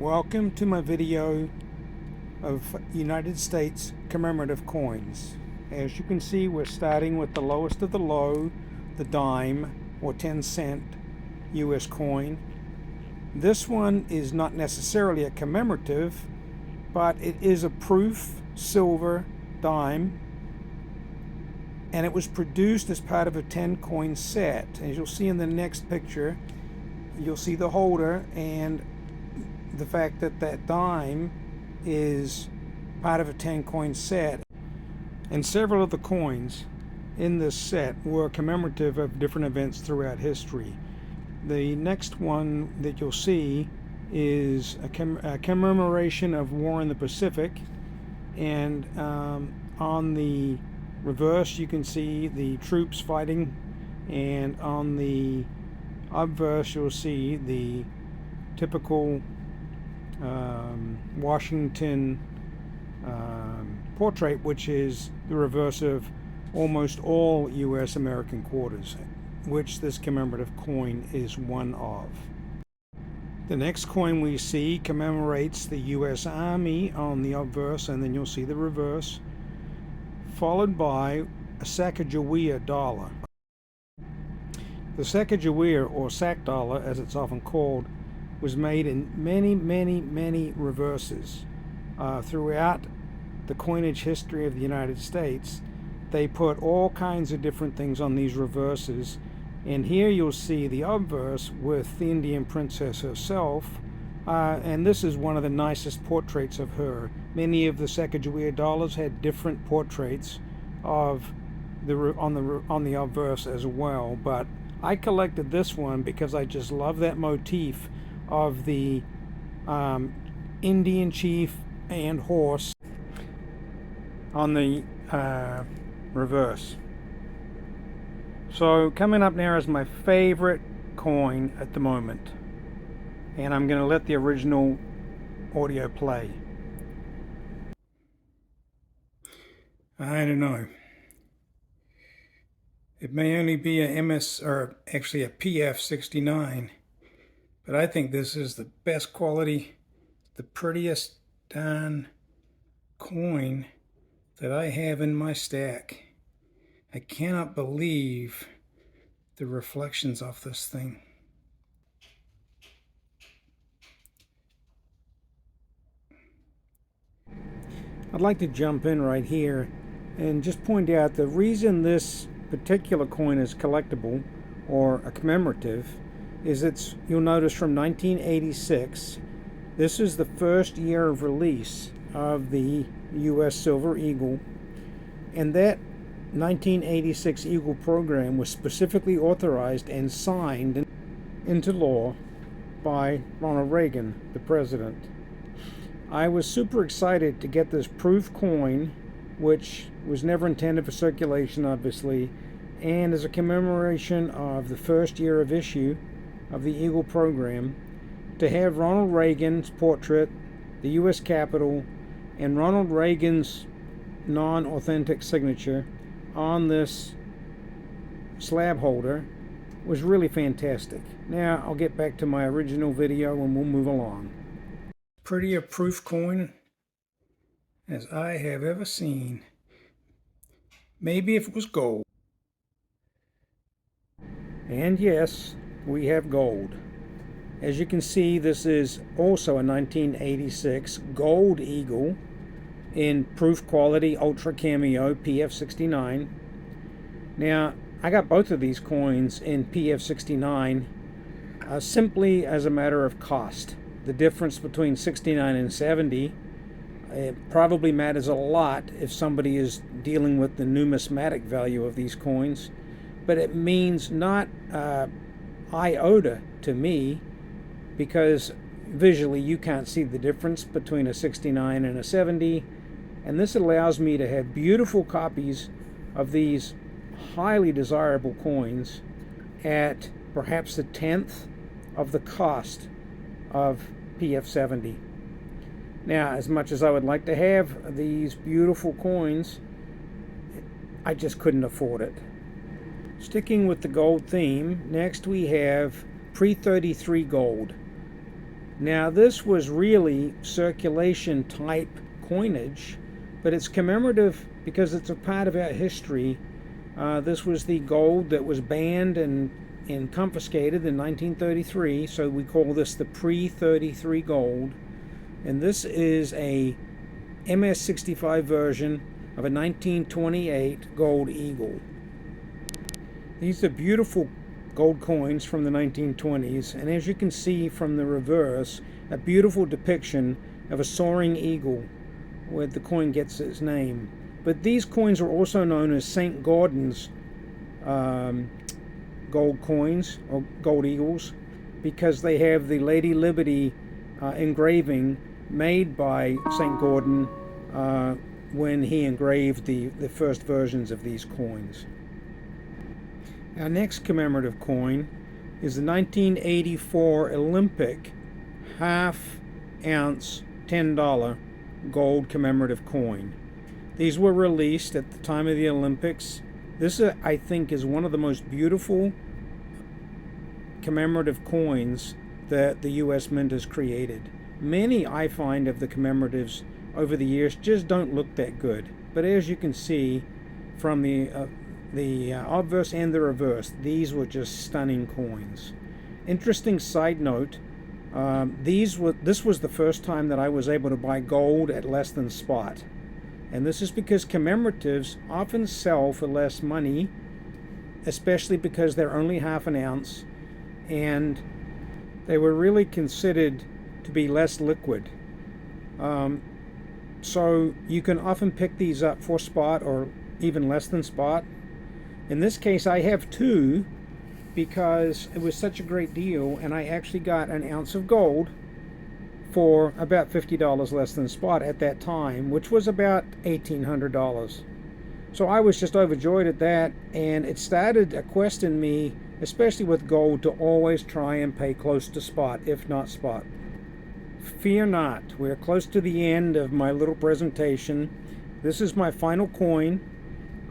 Welcome to my video of United States commemorative coins. As you can see, we're starting with the lowest of the low, the dime or 10-cent US coin. This one is not necessarily a commemorative, but it is a proof silver dime, and it was produced as part of a 10-coin set. As you'll see in the next picture, you'll see the holder and the fact that that dime is part of a 10-coin set. And several of the coins in this set were commemorative of different events throughout history. The next one that you'll see is a commemoration of war in the Pacific, and on the reverse you can see the troops fighting, and on the obverse you'll see the typical Washington portrait, which is the reverse of almost all U.S. American quarters, which this commemorative coin is one of. The next coin we see commemorates the U.S. Army on the obverse, and then you'll see the reverse, followed by a Sacagawea dollar. The Sacagawea, or sack dollar as it's often called, was made in many reverses. Throughout the coinage history of the United States, they put all kinds of different things on these reverses, and here you'll see the obverse with the Indian princess herself, and this is one of the nicest portraits of her. Many of the Sacagawea dollars had different portraits of on the obverse as well, but I collected this one because I just love that motif of the Indian chief and horse on the reverse. So coming up now is my favorite coin at the moment, and I'm going to let the original audio play. I don't know. It may only be a MS, or actually a PF69, but I think this is the best quality, the prettiest darn coin that I have in my stack. I cannot believe the reflections of this thing. I'd like to jump in right here and just point out the reason this particular coin is collectible or a commemorative is you'll notice from 1986. This is the first year of release of the U.S. Silver Eagle, and that 1986 Eagle program was specifically authorized and signed into law by Ronald Reagan, the president. I was super excited to get this proof coin, which was never intended for circulation, obviously, and as a commemoration of the first year of issue of the Eagle program, to have Ronald Reagan's portrait, the U.S. Capitol, and Ronald Reagan's non-authentic signature on this slab holder was really fantastic. Now I'll get back to my original video and we'll move along. Pretty a proof coin as I have ever seen. Maybe if it was gold. And yes, we have gold. As you can see, this is also a 1986 gold eagle in proof quality ultra cameo PF69. Now, I got both of these coins in PF69 simply as a matter of cost. The difference between 69 and 70 it probably matters a lot if somebody is dealing with the numismatic value of these coins, but it means not iota to me, because visually you can't see the difference between a 69 and a 70, and this allows me to have beautiful copies of these highly desirable coins at perhaps the 10th of the cost of PF70. Now, as much as I would like to have these beautiful coins, I just couldn't afford it. Sticking with the gold theme, next we have pre-33 gold. Now, this was really circulation type coinage, but it's commemorative because it's a part of our history. This was the gold that was banned and confiscated in 1933, so we call this the pre-33 gold. And this is a MS-65 version of a 1928 gold eagle. These are beautiful gold coins from the 1920s, and as you can see from the reverse, a beautiful depiction of a soaring eagle where the coin gets its name. But these coins are also known as St. Gaudens gold coins, or gold eagles, because they have the Lady Liberty engraving made by St. Gaudens when he engraved the first versions of these coins. Our next commemorative coin is the 1984 Olympic half-ounce $10 gold commemorative coin. These were released at the time of the Olympics. This, I think, is one of the most beautiful commemorative coins that the U.S. Mint has created. Many, I find, of the commemoratives over the years just don't look that good. But as you can see from the obverse and the reverse, these were just stunning coins. Interesting side note, this was the first time that I was able to buy gold at less than spot. And this is because commemoratives often sell for less money, especially because they're only half an ounce, and they were really considered to be less liquid. So you can often pick these up for spot or even less than spot. In this case, I have two because it was such a great deal, and I actually got an ounce of gold for about $50 less than spot at that time, which was about $1,800. So I was just overjoyed at that, and it started a quest in me, especially with gold, to always try and pay close to spot, if not spot. Fear not, we're close to the end of my little presentation. This is my final coin,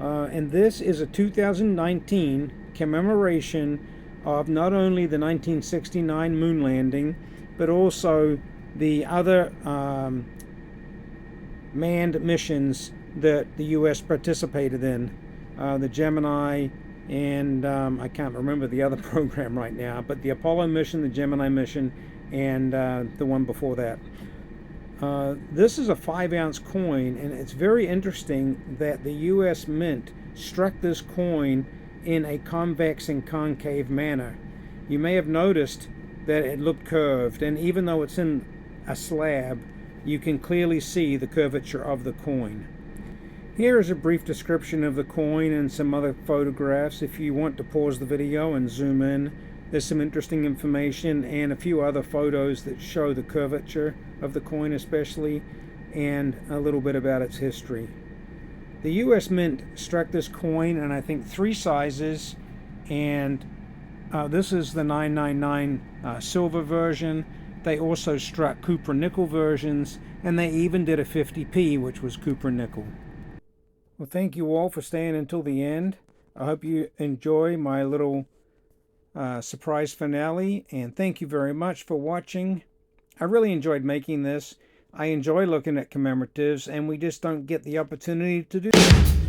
and this is a 2019 commemoration of not only the 1969 moon landing, but also the other manned missions that the U.S. participated in, the Gemini, and I can't remember the other program right now, but the Apollo mission, the Gemini mission, and the one before that. This is a 5-ounce coin, and it's very interesting that the U.S. Mint struck this coin in a convex and concave manner. You may have noticed that it looked curved, and even though it's in a slab, you can clearly see the curvature of the coin. Here is a brief description of the coin and some other photographs. If you want to pause the video and zoom in, there's some interesting information and a few other photos that show the curvature of the coin especially, and a little bit about its history. The U.S. Mint struck this coin in, I think, 3 sizes, and this is the 999 silver version. They also struck Cooper nickel versions, and they even did a 50p, which was Cooper nickel. Well, thank you all for staying until the end. I hope you enjoy my little surprise finale, and thank you very much for watching. I really enjoyed making this. I enjoy looking at commemoratives, and we just don't get the opportunity to do that.